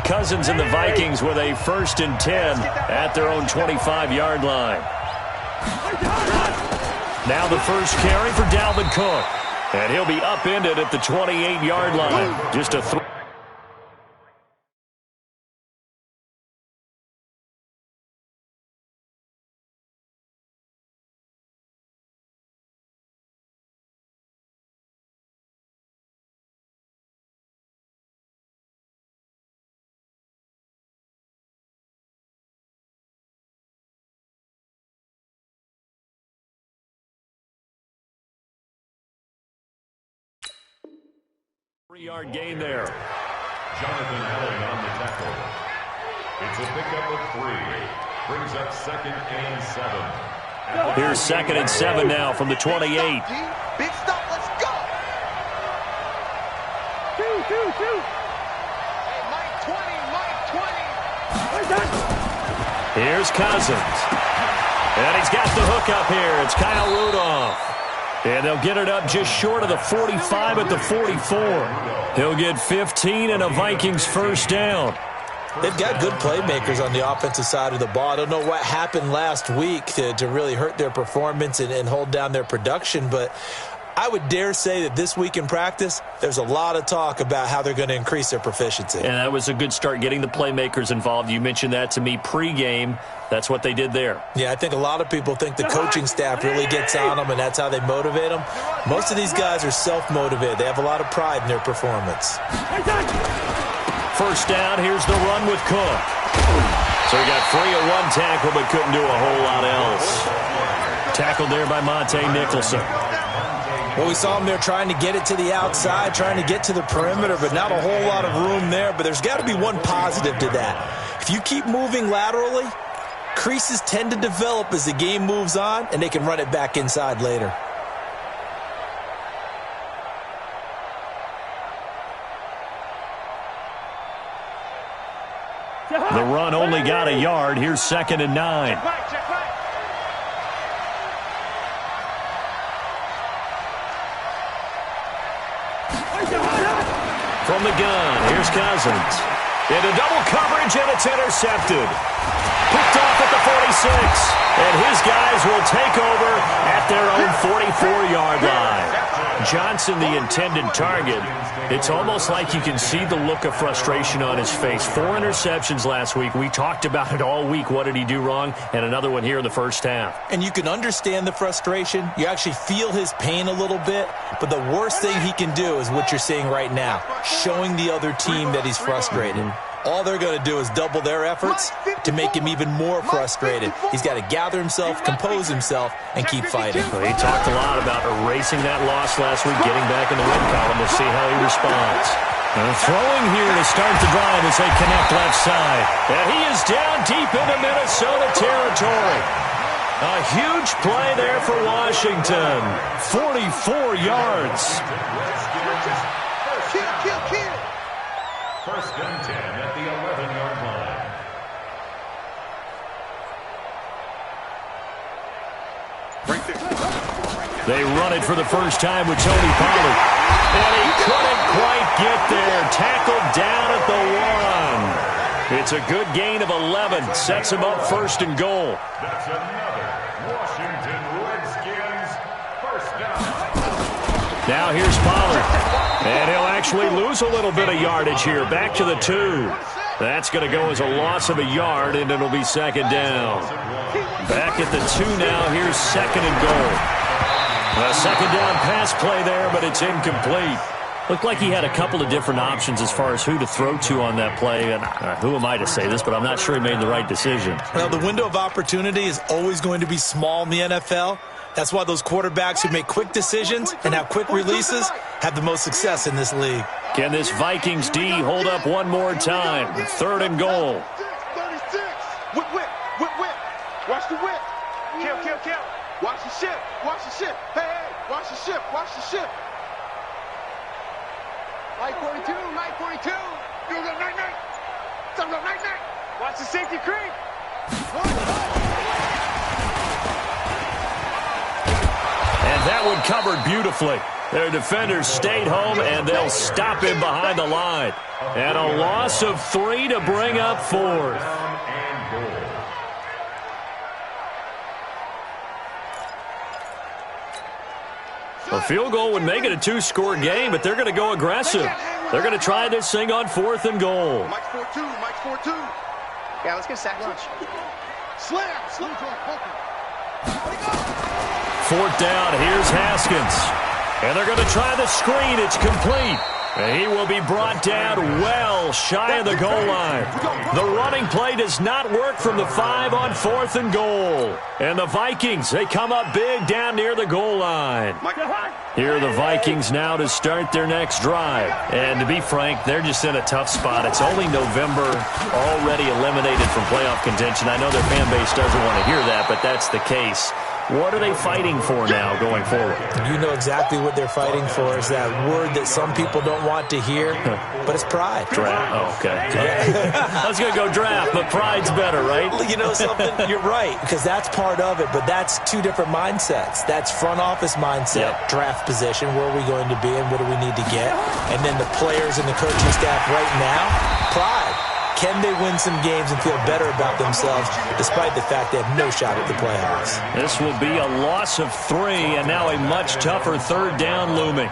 Cousins and the Vikings with a 1st and 10 at their own 25-yard line. Now the first carry for Dalvin Cook. And he'll be upended at the 28-yard line. Just a 3-yard gain there. Jonathan Allen on the tackle. It's a pickup of 3. Brings up 2nd and 7. Here's 2nd and 7 now from the 28. Big stop, let's go. Two. Hey, Mike 20. Here's Cousins. And he's got the hook up here. It's kind of Rudolph. And they'll get it up just short of the 45 at the 44. He'll get 15 and a Vikings 1st down. They've got good playmakers on the offensive side of the ball. I don't know what happened last week to really hurt their performance and hold down their production, but I would dare say that this week in practice, there's a lot of talk about how they're going to increase their proficiency. And that was a good start, getting the playmakers involved. You mentioned that to me pregame. That's what they did there. Yeah, I think a lot of people think the coaching staff really gets on them, and that's how they motivate them. Most of these guys are self-motivated. They have a lot of pride in their performance. 1st down, here's the run with Cook. So he got free of 1 tackle, but couldn't do a whole lot else. Tackled there by Monte Nicholson. Well, we saw him there trying to get it to the outside, trying to get to the perimeter, but not a whole lot of room there. But there's got to be one positive to that. If you keep moving laterally, creases tend to develop as the game moves on, and they can run it back inside later. The run only got a yard. Here's 2nd and 9. From the gun, here's Cousins. Into double coverage, and it's intercepted. Picked off at the 46. And his guys will take over at their own 44-yard line. Johnson, the intended target. It's almost like you can see the look of frustration on his face. 4 interceptions last week. We talked about it all week. What did he do wrong? And another one here in the 1st half. And you can understand the frustration. You actually feel his pain a little bit. But the worst thing he can do is what you're seeing right now, showing the other team that he's frustrated. All they're going to do is double their efforts to make him even more frustrated. He's got to gather himself, compose himself, and keep fighting. Well, he talked a lot about erasing that loss last week, getting back in the win column. We'll see how he responds. And throwing here to start the drive as they connect left side. And he is down deep into Minnesota territory. A huge play there for Washington. 44 yards. Kill. 1st and 10 at the 11-yard line. They run it for the first time with Tony Pollard. And he couldn't quite get there. Tackled down at the 1. It's a good gain of 11. Sets him up 1st and goal. That's another Washington Redskins 1st down. Now here's Pollard. And he'll actually lose a little bit of yardage here. Back to the 2. That's going to go as a loss of a yard, and it'll be 2nd down. Back at the 2 now. Here's 2nd and goal. A 2nd down pass play there, but it's incomplete. Looked like he had a couple of different options as far as who to throw to on that play. And who am I to say this, but I'm not sure he made the right decision. Well, the window of opportunity is always going to be small in the NFL. That's why those quarterbacks who make quick decisions and have quick releases have the most success in this league. Can this Vikings D hold up one more time? 3rd and goal. 36. Whip. Watch the whip. Kill. Watch the ship. Hey, watch the ship. Mike 42. You go night. Watch the safety creep. And that one covered beautifully. Their defenders stayed home, and they'll stop him behind the line. And a loss of 3 to bring up 4th. A field goal would make it a 2-score game, but they're going to go aggressive. They're going to try this thing on 4th and goal. Mike's 4-2. Mike's 4-2. Yeah, let's get sack lunch. Slam. 4th down. Here's Haskins. And they're going to try the screen. It's complete. And he will be brought down well shy of the goal line. The running play does not work from the 5 on 4th and goal. And the Vikings, they come up big down near the goal line. Here are the Vikings now to start their next drive. And to be frank, they're just in a tough spot. It's only November, already eliminated from playoff contention. I know their fan base doesn't want to hear that, but that's the case. What are they fighting for now going forward? You know exactly what they're fighting for is that word that some people don't want to hear, but it's pride. Draft. Oh, okay. I was going to go draft, but pride's better, right? You know something? You're right, because that's part of it, but that's two different mindsets. That's front office mindset, draft position, where are we going to be and what do we need to get? And then the players and the coaching staff right now, pride. Can they win some games and feel better about themselves despite the fact they have no shot at the playoffs? This will be a loss of 3 and now a much tougher 3rd down looming.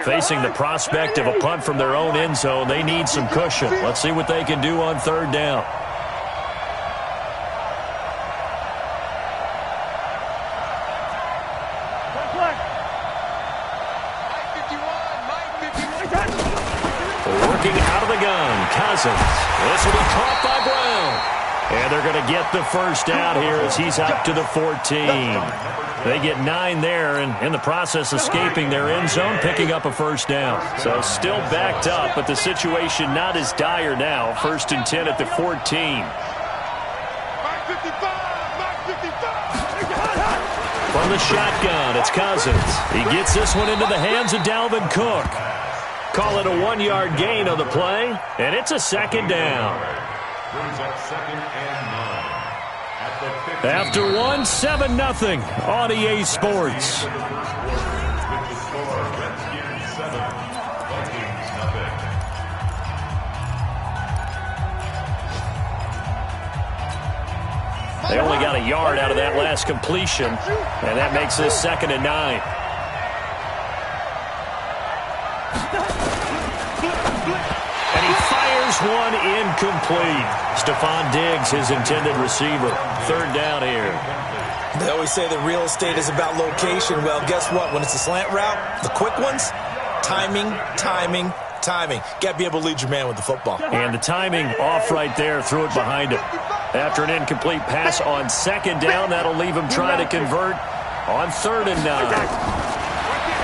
Facing the prospect of a punt from their own end zone, they need some cushion. Let's see what they can do on 3rd down. Working out of the gun, Cousins. This will be caught by Brown. And they're going to get the first down here as he's up to the 14. They get 9 there, and in the process escaping their end zone, picking up a first down. So still backed up, but the situation not as dire now. 1st and 10 at the 14. From the shotgun, it's Cousins. He gets this one into the hands of Dalvin Cook. Call it a 1-yard gain on the play, and it's a 2nd down. After 7-0 on EA Sports. They only got a yard out of that last completion, and that makes this 2nd and 9. And he fires one incomplete. Stephon Diggs, his intended receiver. 3rd down here. They always say the real estate is about location. Well, guess what? When it's a slant route, the quick ones, timing. Got to be able to lead your man with the football. And the timing off right there, threw it behind him. After an incomplete pass on 2nd down, that'll leave him trying to convert on 3rd and 9.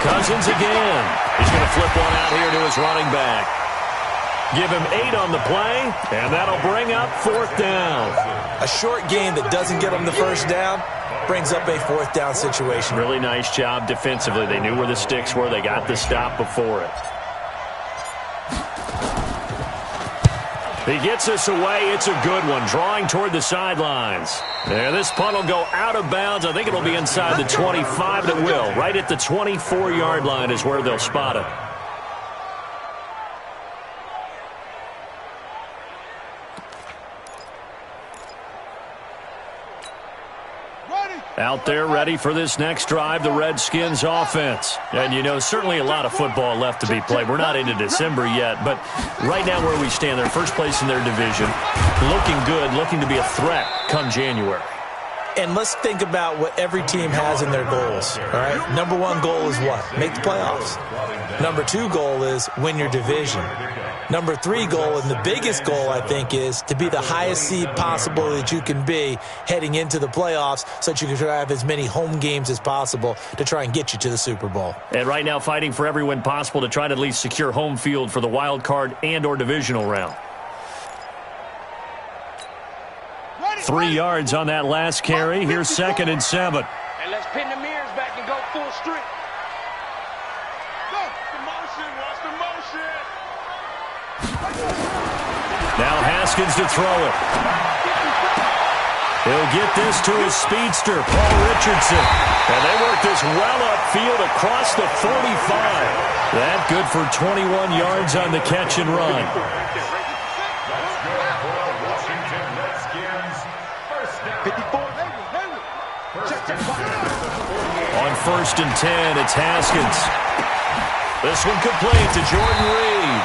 Cousins again. He's going to flip one out here to his running back. Give him 8 on the play, and that'll bring up 4th down. A short game that doesn't get him the first down brings up a 4th down situation. Really nice job defensively. They knew where the sticks were. They got the stop before it. He gets this away. It's a good one, drawing toward the sidelines. And this punt will go out of bounds. I think it'll be inside the 25, and it will. Right at the 24-yard line is where they'll spot it. Out there ready for this next drive, the Redskins offense. And, you know, certainly a lot of football left to be played. We're not into December yet, but right now where we stand, they're first place in their division. Looking good, looking to be a threat come January. And let's think about what every team has in their goals, all right? Number 1 goal is what? Make the playoffs. Number 2 goal is win your division. Number 3 goal, and the biggest goal, I think, is to be the highest seed possible that you can be heading into the playoffs so that you can try to have as many home games as possible to try and get you to the Super Bowl. And right now fighting for every win possible to try to at least secure home field for the wild card and or divisional round. 3 yards on that last carry. Here's 2nd and 7. And let's pin the mirrors back and go full street. Go. Watch the motion. Now Haskins to throw it. He'll get this to his speedster, Paul Richardson. And they work this well upfield across the 45. That good for 21 yards on the catch and run. On 1st and 10, it's Haskins. This one complete to Jordan Reed.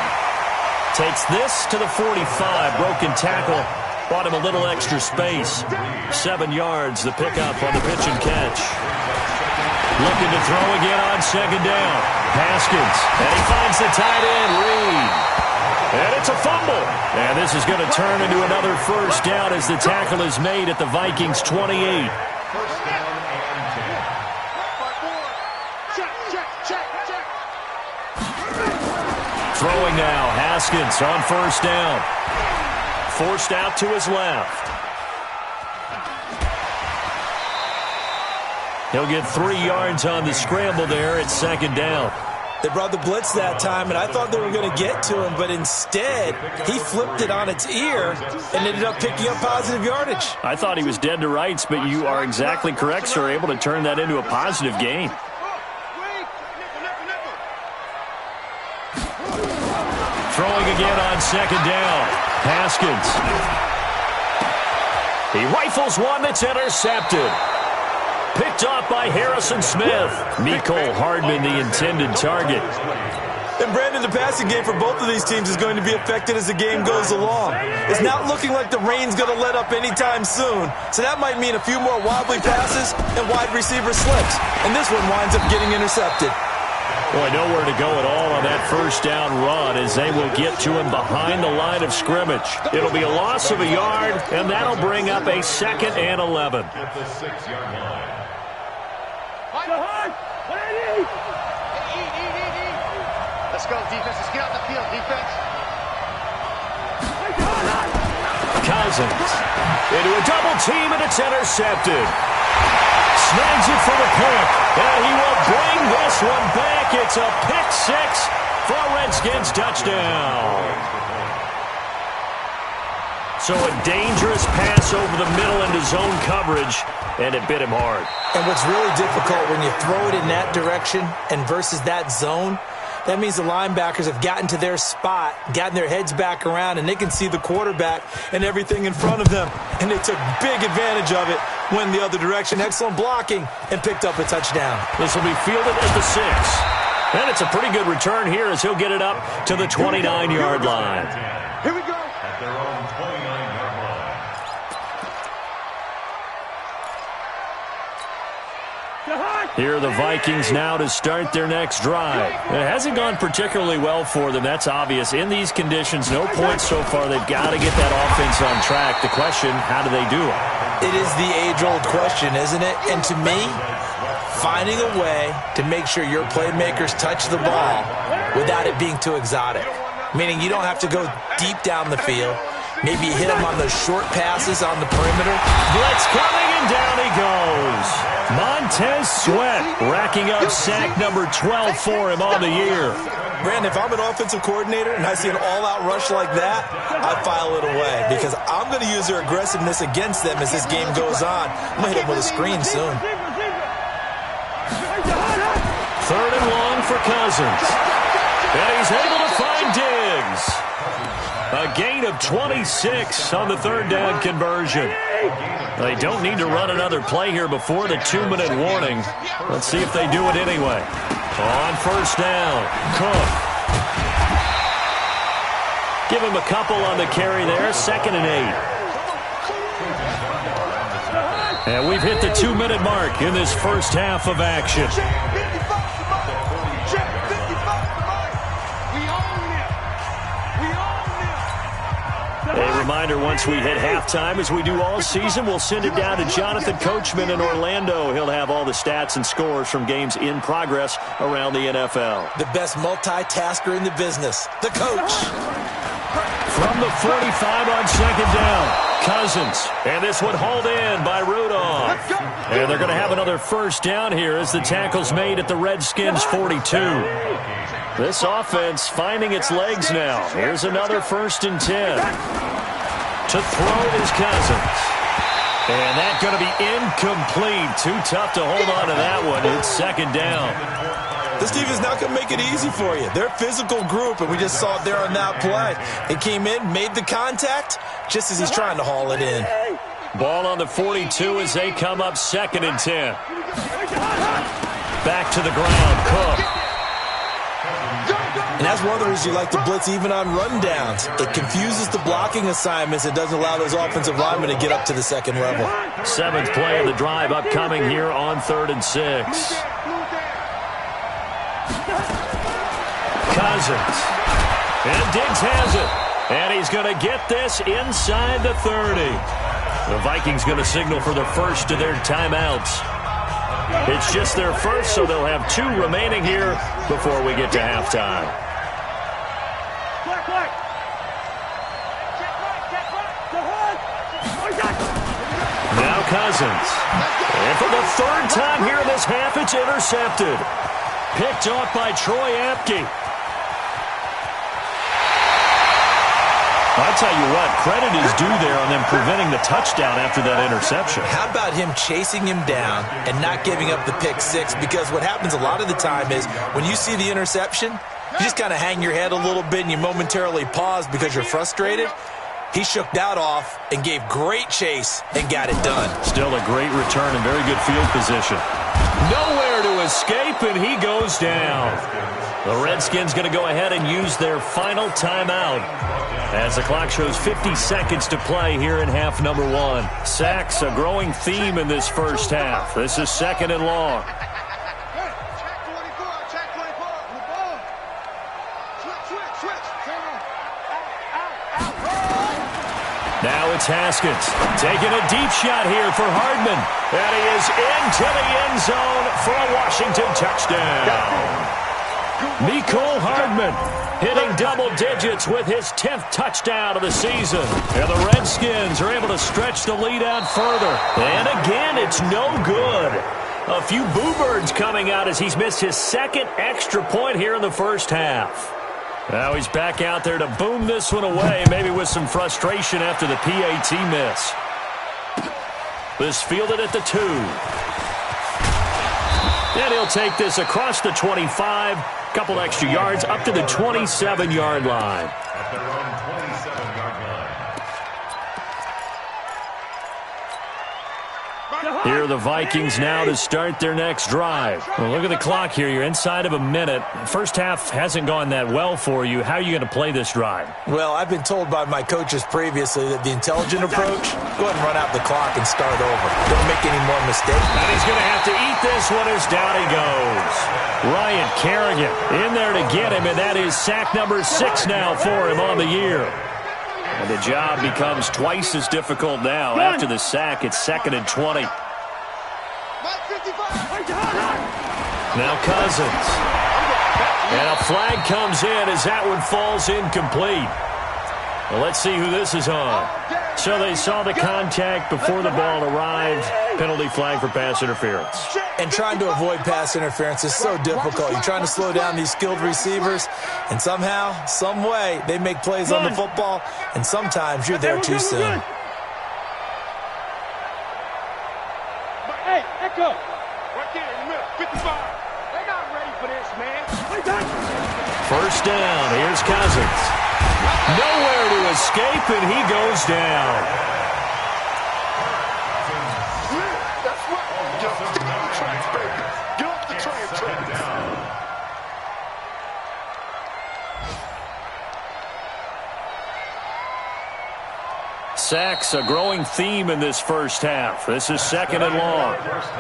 Takes this to the 45. Broken tackle. Bought him a little extra space. 7 yards, the pickup on the pitch and catch. Looking to throw again on 2nd down. Haskins. And he finds the tight end, Reed. And it's a fumble. And this is going to turn into another 1st down as the tackle is made at the Vikings' 28. Throwing now, Haskins on 1st down. Forced out to his left. He'll get 3 yards on the scramble there at 2nd down. They brought the blitz that time, and I thought they were going to get to him, but instead, he flipped it on its ear and ended up picking up positive yardage. I thought he was dead to rights, but you are exactly correct, sir, able to turn that into a positive gain. Throwing again on 2nd down. Haskins. He rifles one that's intercepted. Picked off by Harrison Smith. Mecole Hardman, the intended target. And Brandon, the passing game for both of these teams is going to be affected as the game goes along. It's not looking like the rain's going to let up anytime soon. So that might mean a few more wobbly passes and wide receiver slips. And this one winds up getting intercepted. Boy, nowhere to go at all on that 1st down run as they will get to him behind the line of scrimmage. It'll be a loss of a yard, and that'll bring up a 2nd and 11. At the 6-yard line. Let's go, defense. Let's get out the field, defense. Cousins into a double team, and it's intercepted. Snags it for the pick, and he will bring this one back. It's a pick 6 for a Redskins touchdown. So a dangerous pass over the middle into zone coverage, and it bit him hard. And what's really difficult when you throw it in that direction and versus that zone, that means the linebackers have gotten to their spot, gotten their heads back around, and they can see the quarterback and everything in front of them. And they took big advantage of it, went the other direction. Excellent blocking, and picked up a touchdown. This will be fielded at the 6. And it's a pretty good return here as he'll get it up to the 29-yard line. Here we go. At their own 29-yard line. Here are the Vikings now to start their next drive. It hasn't gone particularly well for them, that's obvious. In these conditions, no points so far. They've got to get that offense on track. The question, how do they do it? It is the age-old question, isn't it? And to me, finding a way to make sure your playmakers touch the ball without it being too exotic. Meaning you don't have to go deep down the field. Maybe you hit them on those short passes on the perimeter. Blitz coming, and down he goes. Montez Sweat racking up sack number 12 for him on the year. Brandon, if I'm an offensive coordinator and I see an all-out rush like that, I file it away because I'm going to use their aggressiveness against them as this game goes on. I'm going to hit them with a screen soon. 3rd and long for Cousins. And he's able to find Diggs. A gain of 26 on the 3rd down conversion. They don't need to run another play here before the 2-minute warning. Let's see if they do it anyway. On 1st down, Cook. Give him a couple on the carry there, 2nd and 8. And we've hit the 2-minute mark in this first half of action. A reminder, once we hit halftime, as we do all season, we'll send it down to Jonathan Coachman in Orlando. He'll have all the stats and scores from games in progress around the NFL. The best multitasker in the business, the coach. From the 45 on second down. Cousins. And this one hauled in by Rudolph. And they're going to have another first down here as the tackle's made at the Redskins' 42. This offense finding its legs now. Here's another 1st and 10. To throw is Cousins. And that's going to be incomplete. Too tough to hold on to that one. It's second down. This defense is not going to make it easy for you. They're a physical group, and we just saw it there on that play. They came in, made the contact, just as he's trying to haul it in. Ball on the 42 as they come up 2nd and 10. Back to the ground, Cook. And that's one of the reasons you like to blitz even on rundowns. It confuses the blocking assignments. It doesn't allow those offensive linemen to get up to the second level. 7th play of the drive upcoming here on 3rd and 6. Cousins. And Diggs has it. And he's going to get this inside the 30. The Vikings going to signal for the first of their timeouts. It's just their first, so they'll have 2 remaining here before we get to halftime. Now Cousins. And for the 3rd time here in this half, it's intercepted. Picked off by Troy Apke. I'll tell you what, credit is due there on them preventing the touchdown after that interception. How about him chasing him down and not giving up the pick 6? Because what happens a lot of the time is when you see the interception, you just kind of hang your head a little bit and you momentarily pause because you're frustrated. He shook that off and gave great chase and got it done. Still a great return and very good field position. Nowhere to escape, and he goes down. The Redskins going to go ahead and use their final timeout as the clock shows 50 seconds to play here in half number 1. Sacks, a growing theme in this first half. This is 2nd and long. Now it's Haskins taking a deep shot here for Hardman. And he is into the end zone for a Washington touchdown. Mecole Hardman hitting double digits with his 10th touchdown of the season. And the Redskins are able to stretch the lead out further. And again, it's no good. A few boo birds coming out as he's missed his 2nd extra point here in the first half. Now he's back out there to boom this one away, maybe with some frustration after the PAT miss. This fielded at the 2. And he'll take this across the 25, couple extra yards up to the 27-yard line. At their own 27-yard line. Here are the Vikings now to start their next drive. Well, look at the clock here. You're inside of a minute. First half hasn't gone that well for you. How are you going to play this drive? Well, I've been told by my coaches previously that the intelligent approach, go ahead and run out the clock and start over. Don't make any more mistakes. And he's going to have to eat this one as down he goes. Ryan Kerrigan in there to get him, and that is sack number 6 now for him on the year. And the job becomes twice as difficult now. After the sack, it's 2nd and 20. Now Cousins. And a flag comes in as that one falls incomplete. Well, let's see who this is on. So they saw the contact before the ball arrived. Penalty flag for pass interference. And trying to avoid pass interference is so difficult. You're trying to slow down these skilled receivers, and somehow, some way, they make plays on the football, and sometimes you're there too soon. Hey, Echo. Right there in the middle, 55. They're not ready for this, man. First down. Here's Cousins. Nowhere to escape, and he goes down. That's right. Get off the tracks, baby. Get off the tracks, baby. Sacks, a growing theme in this first half. This is 2nd and long.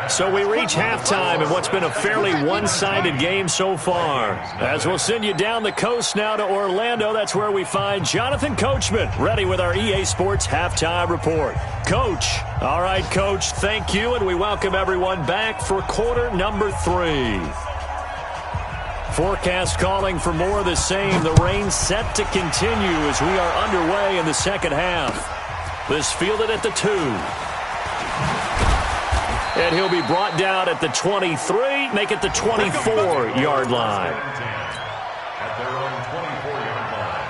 So we reach halftime in what's been a fairly one-sided game so far. As we'll send you down the coast now to Orlando, that's where we find Jonathan Coachman, ready with our EA Sports Halftime Report. Coach. All right, Coach, thank you, and we welcome everyone back for quarter number 3. forecast calling for more of the same. The rain set to continue as we are underway in the second half. This fielded at the 2. And he'll be brought down at the 23, make it the 24-yard line. At their own 24-yard line.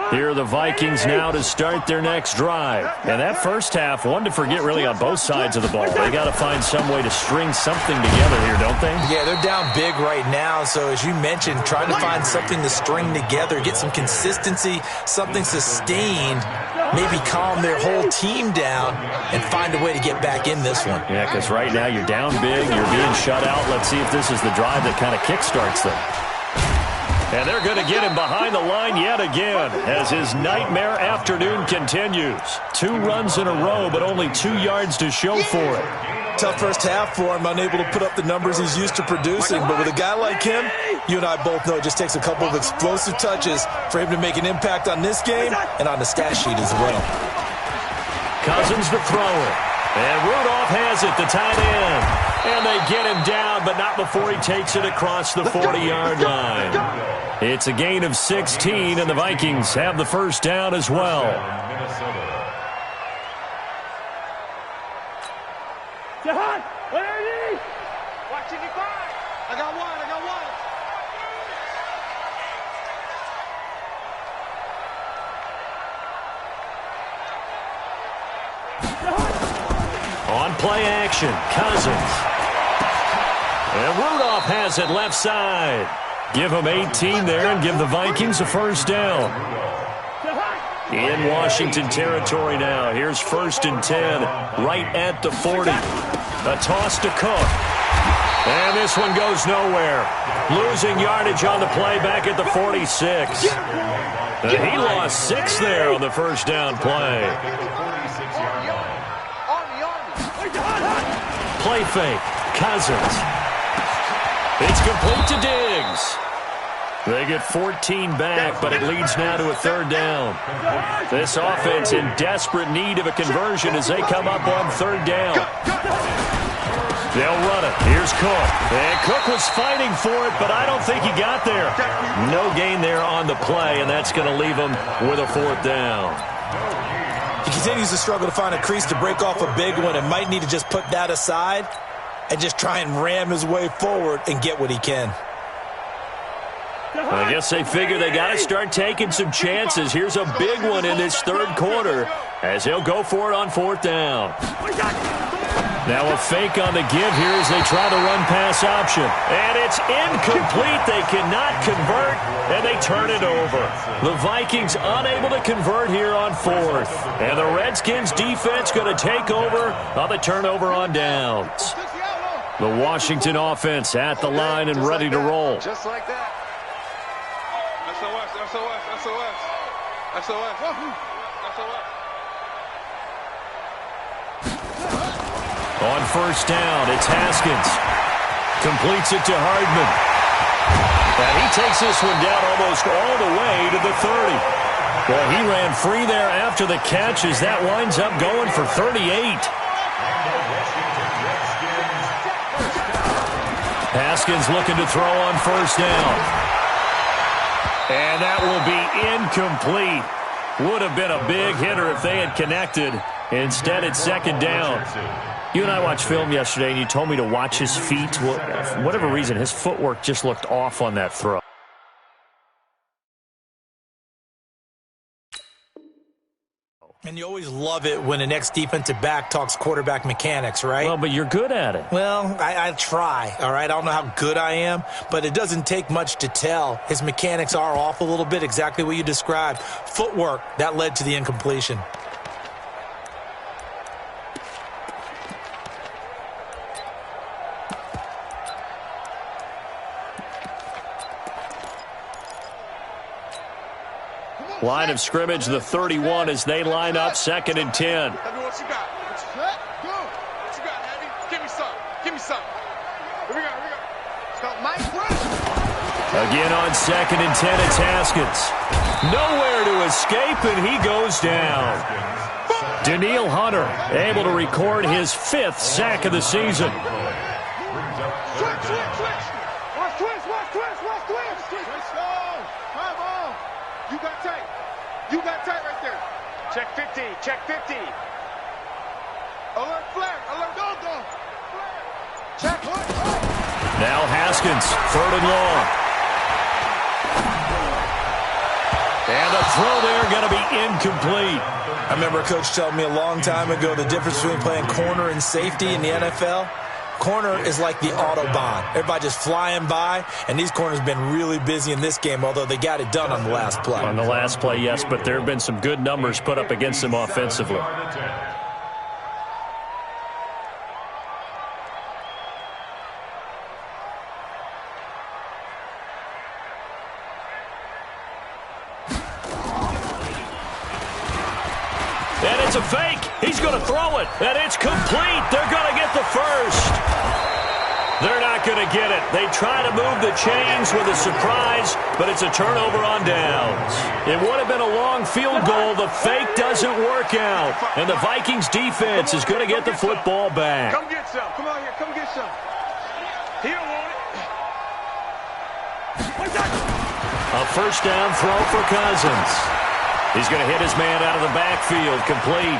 Here are the Vikings now to start their next drive. And that first half, one to forget really on both sides of the ball. They got to find some way to string something together here, don't they? Yeah, they're down big right now. So as you mentioned, trying to find something to string together, get some consistency, something sustained, maybe calm their whole team down and find a way to get back in this one. Yeah, because right now you're down big, you're being shut out. Let's see if this is the drive that kind of kickstarts them. And they're going to get him behind the line yet again as his nightmare afternoon continues. 2 runs in a row, but only 2 yards to show for it. Tough first half for him, unable to put up the numbers he's used to producing. But with a guy like him, you and I both know it just takes a couple of explosive touches for him to make an impact on this game and on the stat sheet as well. Cousins to throw it. And Rudolph has it, the tight end. And they get him down, but not before he takes it across the 40-yard line. It's a gain of 16, and the Vikings have the first down as well. Jahan, where are you? Watching you fire. I got one. On play action, Cousins. And Rudolph has it left side. Give him 18 there and give the Vikings a first down. In Washington territory now. Here's 1st and 10 right at the 40. A toss to Cook. And this one goes nowhere. Losing yardage on the play back at the 46. He lost 6 there on the first down play. Play fake. Cousins. It's complete to Diggs. They get 14 back, but it leads now to a 3rd down. This offense in desperate need of a conversion as they come up on 3rd down. They'll run it. Here's Cook. And Cook was fighting for it, but I don't think he got there. No gain there on the play, and that's going to leave him with a 4th down. He continues to struggle to find a crease to break off a big one and might need to just put that aside and just try and ram his way forward and get what he can. I guess they figure they got to start taking some chances. Here's a big one in this 3rd quarter as they'll go for it on 4th down. Now a fake on the give here as they try the run-pass option. And it's incomplete. They cannot convert, and they turn it over. The Vikings unable to convert here on 4th. And the Redskins defense going to take over on the turnover on downs. The Washington offense at the line and ready to roll. Just like that. SOS. On 1st down, it's Haskins. Completes it to Hardman. And he takes this one down almost all the way to the 30. Well, he ran free there after the catch as that winds up going for 38. Haskins looking to throw on 1st down. And that will be incomplete. Would have been a big hitter if they had connected. Instead, it's 2nd down. You and I watched film yesterday, and you told me to watch his feet. For whatever reason, his footwork just looked off on that throw. And you always love it when an ex-defensive back talks quarterback mechanics, right? Well, but you're good at it. Well, I try, all right? I don't know how good I am, but it doesn't take much to tell. His mechanics are off a little bit, exactly what you described. Footwork, that led to the incompletion. Line of scrimmage, the 31 as they line up 2nd and 10. Heavy, what you got? What you got, Heavy? Give me some. Here we go. Stop Mike Brown. Again on 2nd and 10, it's Haskins. Nowhere to escape, and he goes down. Daniil Hunter able to record his 5th sack of the season. Switch. Watch twist. Come on. You got tight. Right there. Check 50. Alert flag. Go. Check what? Now Haskins, 3rd and long. And the throw there going to be incomplete. I remember a coach telling me a long time ago the difference between playing corner and safety in the NFL. Corner is like the Autobahn. Everybody just flying by, and these corners have been really busy in this game, although they got it done on the last play. On the last play, yes, but there have been some good numbers put up against them offensively. And it's a fake. He's going to throw it. And it's complete. They're going to get the first. They're not going to get it. They try to move the chains with a surprise, but it's a turnover on downs. It would have been a long field goal. The fake doesn't work out. And the Vikings defense is going to get the football back. Come get some. Come on here. Come get some. He don't want it. A first down throw for Cousins. He's going to hit his man out of the backfield. Complete.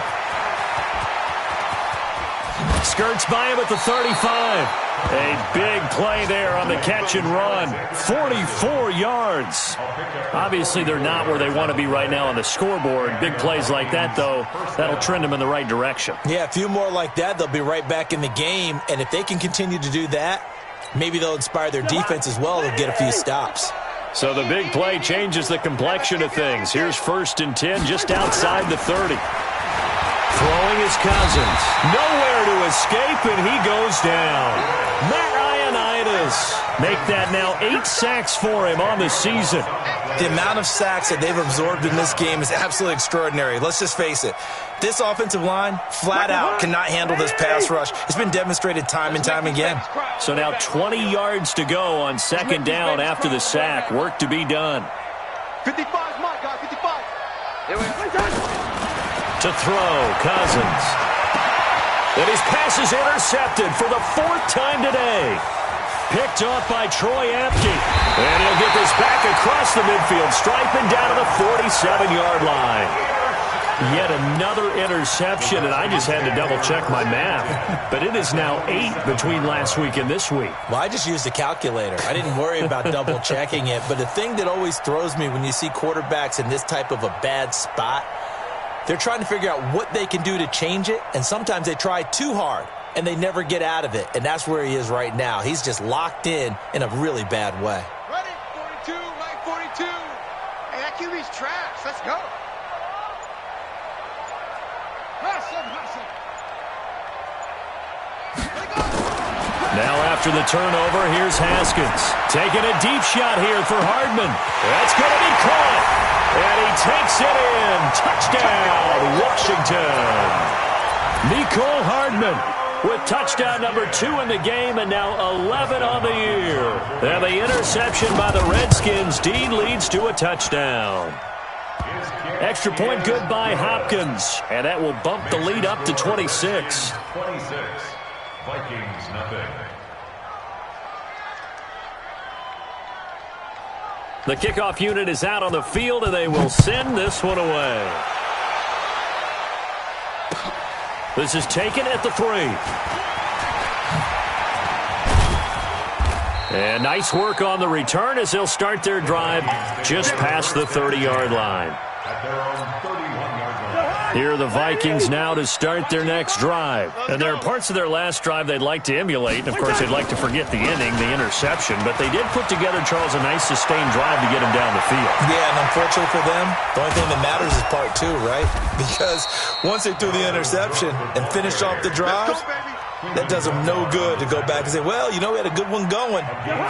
Skirts by him at the 35. A big play there on the catch and run. 44 yards. Obviously, they're not where they want to be right now on the scoreboard. Big plays like that, though, that'll trend them in the right direction. Yeah, a few more like that, they'll be right back in the game. And if they can continue to do that, maybe they'll inspire their defense as well. They'll get a few stops. So the big play changes the complexion of things. Here's 1st and 10 just outside the 30. Throwing is Cousins. Nowhere to escape, and he goes down. Matt Ioannidis. Make that now 8 sacks for him on the season. The amount of sacks that they've absorbed in this game is absolutely extraordinary. Let's just face it. This offensive line, flat out, cannot handle this pass rush. It's been demonstrated time and time again. So now 20 yards to go on 2nd down after the sack. Work to be done. 55 is my guy. 55. To throw, Cousins. And his pass is intercepted for the 4th time today. Picked off by Troy Apke. And he'll get this back across the midfield stripe and down to the 47-yard line. Yet another interception, and I just had to double-check my math. But it is now 8 between last week and this week. Well, I just used a calculator. I didn't worry about double-checking it. But the thing that always throws me when you see quarterbacks in this type of a bad spot, they're trying to figure out what they can do to change it, and sometimes they try too hard, and they never get out of it. And that's where he is right now. He's just locked in a really bad way. Ready? 42, Mike 42. Hey, that QB's trash. Let's go. Now after the turnover, here's Haskins. Taking a deep shot here for Hardman. That's going to be caught. And he takes it in. Touchdown, Washington. Mecole Hardman with touchdown number 2 in the game and now 11 on the year. And the interception by the Redskins. Dean leads to a touchdown. Extra point good by Hopkins. And that will bump the lead up to 26. 26. Vikings, nothing. The kickoff unit is out on the field, and they will send this one away. This is taken at the 3. And nice work on the return as they'll start their drive just past the 30-yard line. At their own 31-yard line. Here are the Vikings now to start their next drive. And there are parts of their last drive they'd like to emulate. And, of course, they'd like to forget the inning, the interception. But they did put together, Charles, a nice sustained drive to get him down the field. Yeah, and unfortunately for them, the only thing that matters is part 2, right? Because once they threw the interception and finished off the drive, that does them no good to go back and say, well, you know, we had a good one going.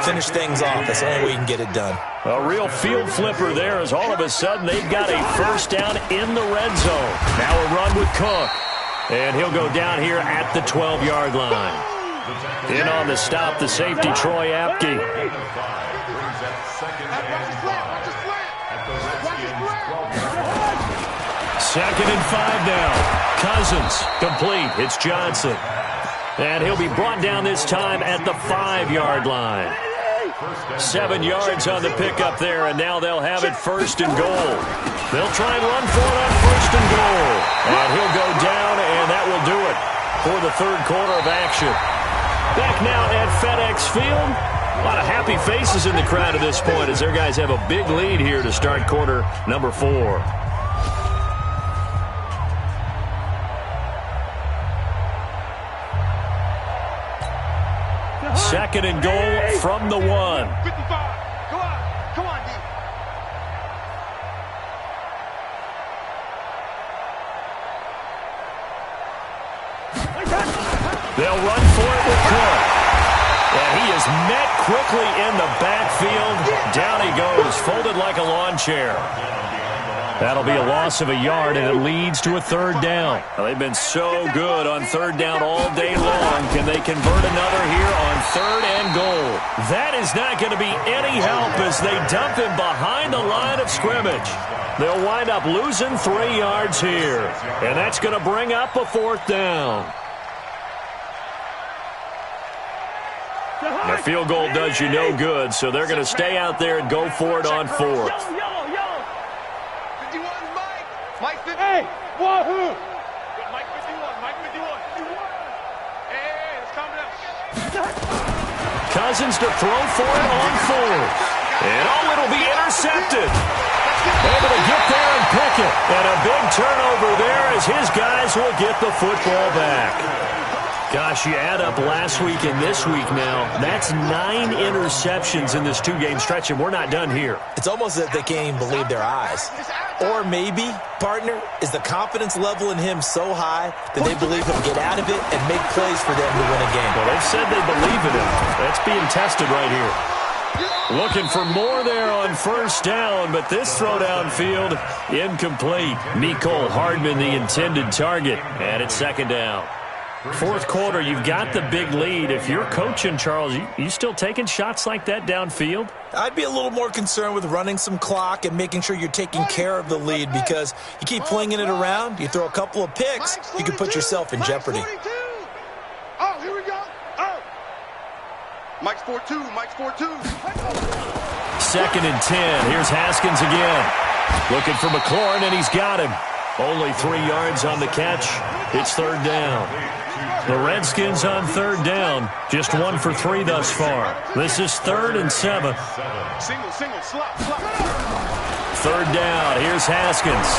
Finish things off. That's the only way you can get it done. A real field flipper there as all of a sudden they've got a first down in the red zone. Now a run with Cook. And he'll go down here at the 12-yard line. In on the stop, the safety, Troy Apke. Second and 5 now. Cousins, complete. It's Johnson. And he'll be brought down this time at the 5-yard line. 7 yards on the pickup there, and now they'll have it first and goal. They'll try and run for it on first and goal. And he'll go down, and that will do it for the third quarter of action. Back now at FedEx Field. A lot of happy faces in the crowd at this point as their guys have a big lead here to start quarter number 4. Second and goal from the 1. 55. Go on. Come on, D. They'll run for it with Cook. And he is met quickly in the backfield. Down he goes, folded like a lawn chair. That'll be a loss of a yard, and it leads to a third down. Well, they've been so good on third down all day long. Can they convert another here on third and goal? That is not going to be any help as they dump him behind the line of scrimmage. They'll wind up losing 3 yards here, and that's going to bring up a fourth down. The field goal does you no good, so they're going to stay out there and go for it on fourth. Mike 50. Hey, wahoo! Mike 51, Mike 51. Hey, let's calm down. Cousins to throw for it on fourth. And it'll be intercepted. Able to get there and pick it. And a big turnover there as his guys will get the football back. Gosh, you add up last week and this week now. That's 9 interceptions in this 2-game stretch, and we're not done here. It's almost as if they can't even believe their eyes. Or maybe, partner, is the confidence level in him so high that they believe he'll get out of it and make plays for them to win a game. Well, they've said they believe in him. That's being tested right here. Looking for more there on first down, but this throw downfield, incomplete. Mecole Hardman, the intended target, and it's second down. Fourth quarter, you've got the big lead. If you're coaching, Charles, you still taking shots like that downfield? I'd be a little more concerned with running some clock and making sure you're taking care of the lead, because you keep flinging it around, you throw a couple of picks, you can put yourself in jeopardy. Oh, here we go. Oh. Mike's 4-2. Mike's 4-2. Second and 10. Here's Haskins again. Looking for McLaurin, and he's got him. Only 3 yards on the catch. It's third down. The Redskins on third down. Just 1 for 3 thus far. This is 3rd and 7. Single, slop. Third down. Here's Haskins.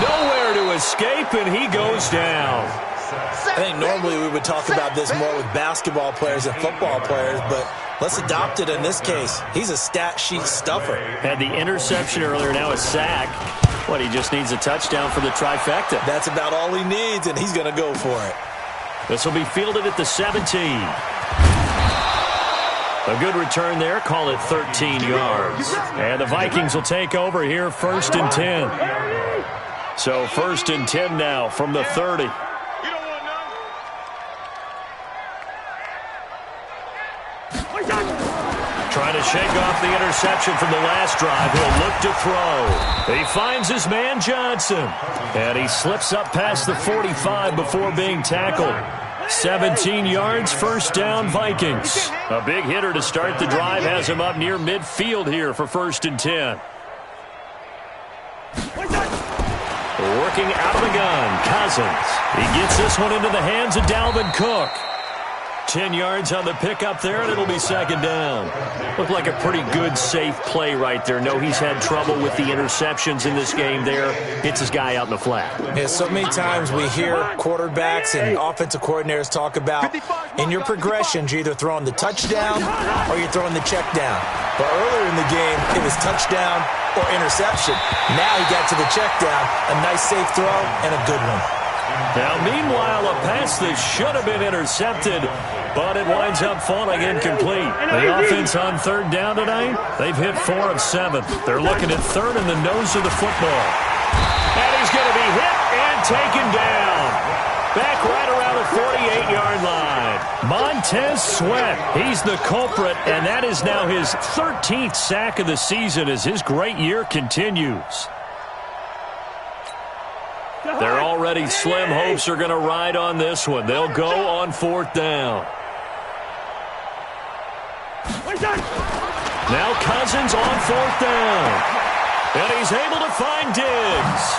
Nowhere to escape, and he goes down. I think normally we would talk about this more with basketball players and football players, but let's adopt it in this case. He's a stat sheet stuffer. Had the interception earlier, now a sack. What, he just needs a touchdown for the trifecta. That's about all he needs, and he's going to go for it. This will be fielded at the 17. A good return there. Call it 13 yards. And the Vikings will take over here, 1st and 10. So 1st and 10 now from the 30. Trying to shake off the interception from the last drive. He'll look to throw. He finds his man Johnson. And he slips up past the 45 before being tackled. 17 yards, first down, Vikings. A big hitter to start the drive has him up near midfield here for 1st and 10. Working out of the gun, Cousins. He gets this one into the hands of Dalvin Cook. 10 yards on the pickup there, and it'll be second down. Looked like a pretty good, safe play right there. No, he's had trouble with the interceptions in this game there. Hits his guy out in the flat. Yeah, so many times we hear quarterbacks and offensive coordinators talk about in your progressions, you're either throwing the touchdown or you're throwing the check down. But earlier in the game, it was touchdown or interception. Now he got to the check down, a nice safe throw and a good one. Now, meanwhile, a pass that should have been intercepted, but it winds up falling incomplete. The offense on third down tonight, they've hit 4 of 7. They're looking at third in the nose of the football. And he's going to be hit and taken down. Back right around the 48-yard line. Montez Sweat, he's the culprit, and that is now his 13th sack of the season as his great year continues. Their already slim hopes are going to ride on this one. They'll go on 4th down. Now Cousins on 4th down. And he's able to find Diggs.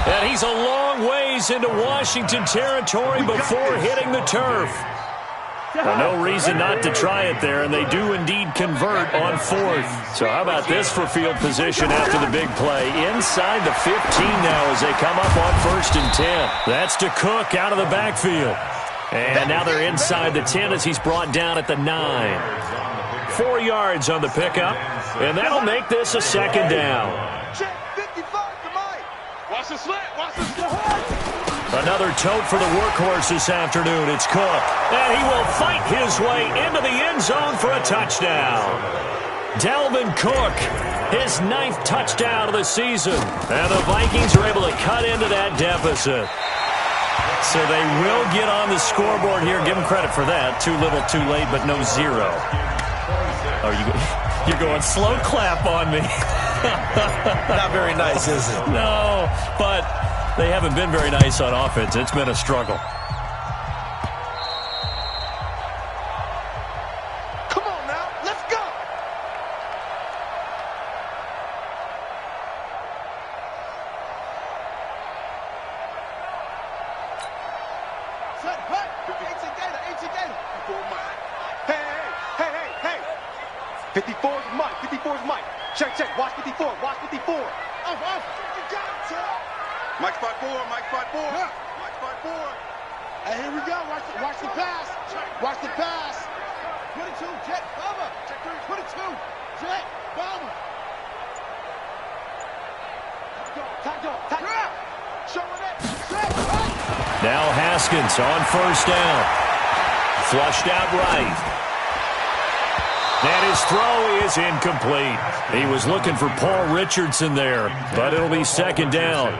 And he's a long ways into Washington territory before hitting the turf. Well, no reason not to try it there, and they do indeed convert on 4th. So how about this for field position after the big play? Inside the 15 now as they come up on 1st and 10. That's to Cook out of the backfield. And now they're inside the 10 as he's brought down at the 9. 4 yards on the pickup, and that'll make this a 2nd down. Watch the slant. Watch the slant. Another tote for the workhorse this afternoon. It's Cook. And he will fight his way into the end zone for a touchdown. Dalvin Cook, his 9th touchdown of the season. And the Vikings are able to cut into that deficit. So they will get on the scoreboard here. Give them credit for that. Too little, too late, but no 0. Oh, you're going slow clap on me. Not very nice, is it? No, but they haven't been very nice on offense. It's been a struggle. Come on now, let's go. Hey. 54's Mike. 54's Mike. Check. Watch 54. Watch 54. Off. You got it, sir. Mike spot 4. Mike spot 4. Yeah. Mike spot 4. Hey, here we go. Watch the pass. Watch the pass. 22, Jet, Bubba. Check 22, Jet, Bubba. Tackle. Showing it. Now Haskins on 1st down. Flushed out right. And his throw is incomplete. He was looking for Paul Richardson there, but it'll be 2nd down.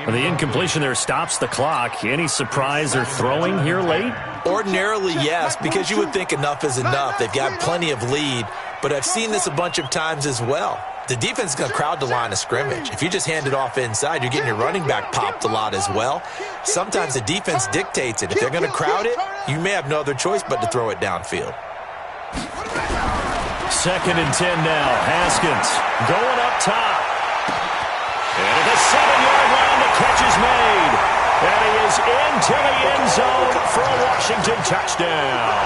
The incompletion there stops the clock. Any surprise they're throwing here late? Ordinarily, yes, because you would think enough is enough. They've got plenty of lead, but I've seen this a bunch of times as well. The defense is going to crowd the line of scrimmage. If you just hand it off inside, you're getting your running back popped a lot as well. Sometimes the defense dictates it. If they're going to crowd it, you may have no other choice but to throw it downfield. 2nd and 10 now. Haskins going up top. And at the 7-yard line, the catch is made. And he is into the end zone for a Washington touchdown.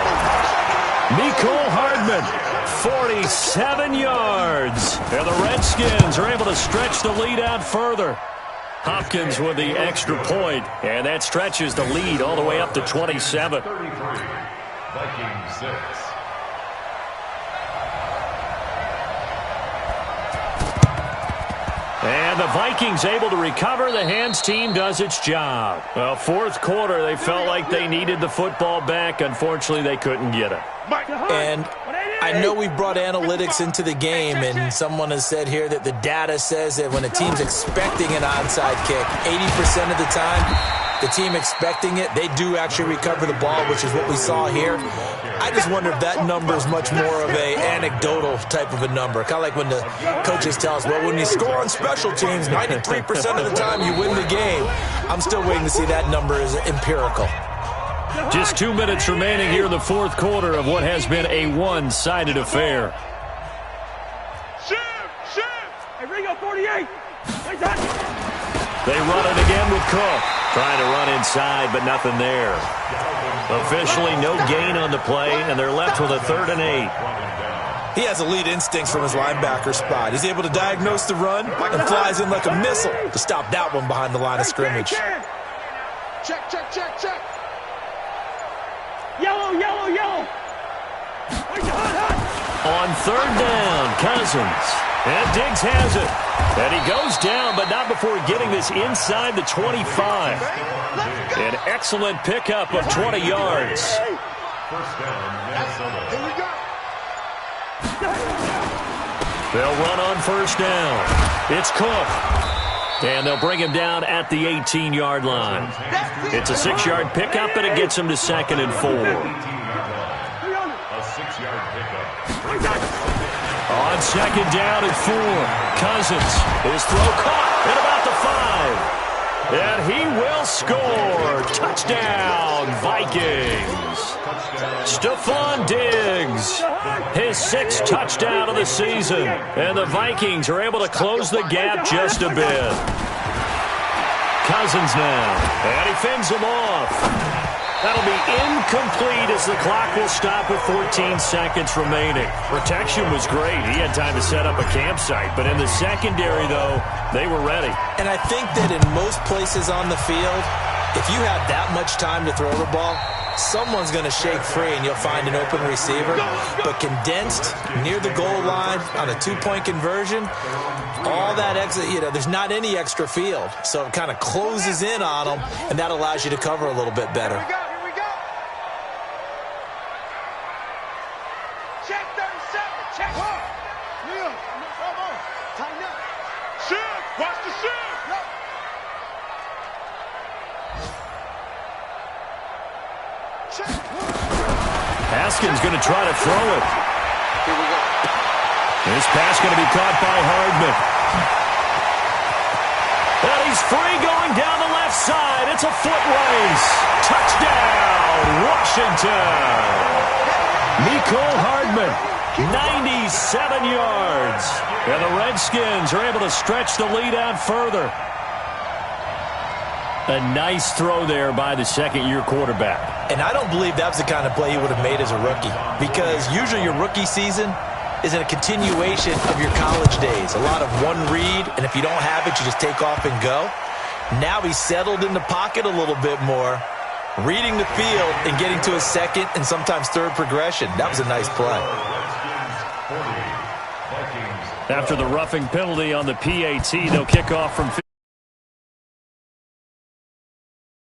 Mecole Hardman, 47 yards. And the Redskins are able to stretch the lead out further. Hopkins with the extra point, and that stretches the lead all the way up to 27. 33, Vikings 6. And the Vikings able to recover. The hands team does its job. Well, 4th quarter, they felt like they needed the football back. Unfortunately, they couldn't get it. And I know we brought analytics into the game, and someone has said here that the data says that when a team's expecting an onside kick, 80% of the time, the team expecting it, they do actually recover the ball, which is what we saw here. I just wonder if that number is much more of a anecdotal type of a number. Kind of like when the coaches tell us, well, when you score on special teams, 93% of the time you win the game. I'm still waiting to see that number is empirical. Just 2 minutes remaining here in the 4th quarter of what has been a one-sided affair. Shift. Hey, Ringo, 48. They run it again with Cook. Trying to run inside, but nothing there. Officially no gain on the play, and they're left with a 3rd and 8. He has elite instincts from his linebacker spot. He's able to diagnose the run and flies in like a missile to stop that one behind the line of scrimmage. Check. Yellow. On 3rd down, Cousins. And Diggs has it. And he goes down, but not before getting this inside the 25. An excellent pickup of 20 yards. 1st down, Minnesota. Here we go. They'll run on 1st down. It's Cook. And they'll bring him down at the 18-yard line. It's a 6-yard pickup, and it gets him to 2nd and 4. 18-yard line. A 6-yard pickup. On 2nd down and 4, Cousins. His throw caught at about the 5. And he will score. Touchdown, Vikings. Stephon Diggs, his 6th touchdown of the season. And the Vikings are able to close the gap just a bit. Cousins now, and he fends him off. That'll be incomplete as the clock will stop with 14 seconds remaining. Protection was great. He had time to set up a campsite. But in the secondary, though, they were ready. And I think that in most places on the field, if you have that much time to throw the ball, someone's going to shake free and you'll find an open receiver. But condensed near the goal line on a 2-point conversion, all that extra, there's not any extra field. So it kind of closes in on them, and that allows you to cover a little bit better. Here we go. Check 37. Check. Leo, come on. Tighten up. Shift. Watch the shift. Yep. Check. Haskins going to try to throw it. Here we go. This pass going to be caught by Hardman. And he's free going down the left side. It's a foot race. Touchdown, Washington. Nicole Hardman, 97 yards. And the Redskins are able to stretch the lead out further. A nice throw there by the second-year quarterback. And I don't believe that was the kind of play he would have made as a rookie, because usually your rookie season is a continuation of your college days. A lot of one read, and if you don't have it, you just take off and go. Now he's settled in the pocket a little bit more, reading the field and getting to a second and sometimes third progression. That was a nice play. After the roughing penalty on the PAT, they'll kick off from